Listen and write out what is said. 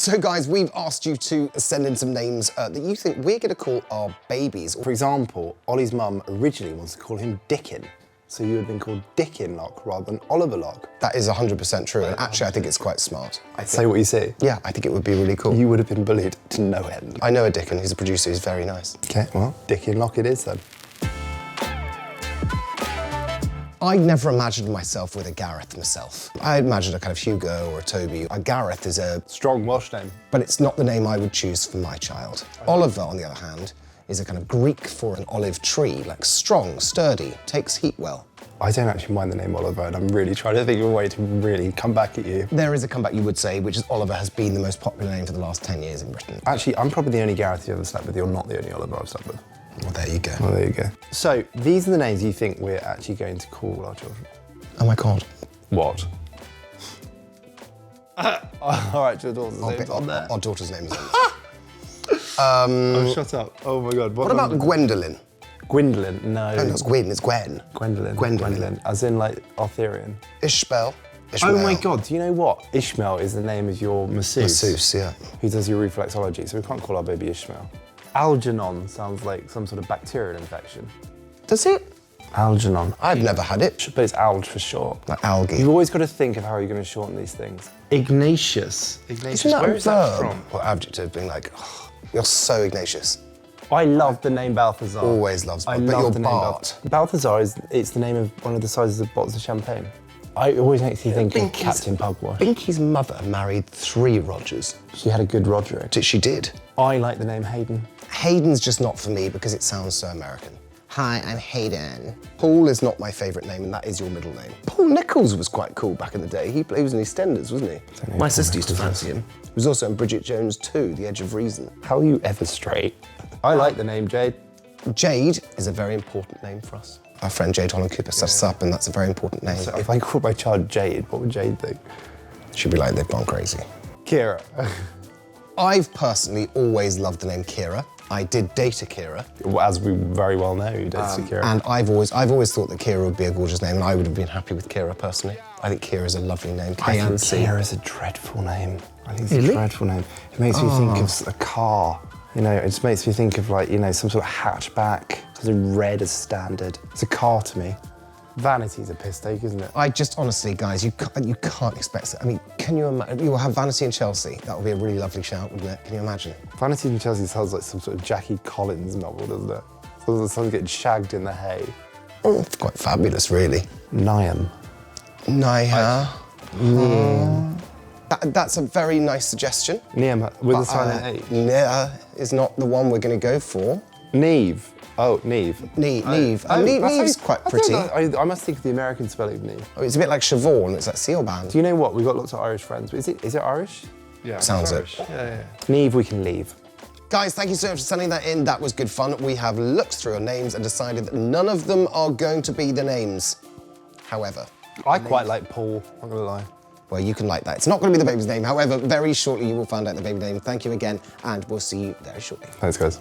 So guys, we've asked you to send in some names that you think we're going to call our babies. For example, Ollie's mum originally wants to call him Dickin. So you would have been called Dickin Lock rather than Oliver Lock. That is 100% true, and actually I think it's quite smart. Say what you say. Yeah, I think it would be really cool. You would have been bullied to no end. I know a Dickin, he's a producer, he's very nice. Okay, well, Dickin Lock it is then. I never imagined myself with a Gareth myself. I imagined a kind of Hugo or a Toby. A Gareth is a... Strong Welsh name. But it's not the name I would choose for my child. Oliver, on the other hand, is a kind of Greek for an olive tree, like strong, sturdy, takes heat well. I don't actually mind the name Oliver, and I'm really trying to think of a way to really come back at you. There is a comeback you would say, which is Oliver has been the most popular name for the last 10 years in Britain. Actually, I'm probably the only Gareth you ever slept with. You're not the only Oliver I've slept with. Well, there you go. Well, there you go. So, these are the names you think we're actually going to call our children. Oh my God. What? All right, your daughter's name's on there. Our daughter's name is on there. Oh, shut up. Oh my God. What about Gwendolyn? Gwendolyn? No. No, it's Gwyn, it's Gwen. Gwendolyn. Gwendolyn. As in, like, Arthurian. Ishbel. Oh my God, do you know what? Ishmael is the name of your masseuse. Masseuse, yeah. Who does your reflexology, so we can't call our baby Ishmael. Algernon sounds like some sort of bacterial infection. Does it? Algernon. I've never had it. But it's alg for short. Like algae. You've always got to think of how you're going to shorten these things. Ignatius. Ignatius, Isn't that where a is that verb? from? Or adjective, being like, oh, you're so Ignatius. I love the name Balthazar. Always loves I Bart, but love you're the name Bart. Balthazar it's the name of one of the sizes of bottles of champagne. It always makes you think of Captain Pugwash. Binky's mother married 3 Rogers. She had a good Roderick. She did. I like the name Hayden. Hayden's just not for me because it sounds so American. Hi, I'm Hayden. Paul is not my favourite name, and that is your middle name. Paul Nichols was quite cool back in the day. He was in EastEnders, wasn't he? My sister used to fancy him. He was also in Bridget Jones 2, The Edge of Reason. How are you ever straight? I like the name Jade. Jade is a very important name for us. Our friend Jade Holland Cooper set us up, and that's a very important name. So if I called my child Jade, what would Jade think? She'd be like, they've gone crazy. Kira. I've personally always loved the name Kira. I did date a Kira. As we very well know, you dated Kira. And I've always thought that Kira would be a gorgeous name, and I would have been happy with Kira personally. I think Kira is a lovely name. I think Kira is a dreadful name. I think it's a dreadful name. It makes me think of a car. You know, it just makes me think of, like, you know, some sort of hatchback, something red as standard. It's a car to me. Vanity's a piss take, isn't it? I just, honestly, guys, you can't expect it. I mean, can you imagine? You will have Vanity and Chelsea. That would be a really lovely shout, wouldn't it? Can you imagine? Vanity and Chelsea sounds like some sort of Jackie Collins novel, doesn't it? Sounds like someone getting shagged in the hay. Oh, it's quite fabulous, really. Niam. Naya. That's a very nice suggestion. Niam, with a silent H. Nia is not the one we're going to go for. Neve. Oh, Neve. Neve. Neve's quite pretty. I must think of the American spelling of Neve. Oh, it's a bit like Siobhan. It's like seal band. Do you know what? We've got lots of Irish friends. Is it Irish? Yeah. Sounds Irish. it. Yeah. Neve, we can leave. Guys, thank you so much for sending that in. That was good fun. We have looked through our names and decided that none of them are going to be the names. However. I quite like Paul, I'm not gonna lie. Well, you can like that. It's not going to be the baby's name. However, very shortly you will find out the baby name. Thank you again, and we'll see you very shortly. Thanks, guys.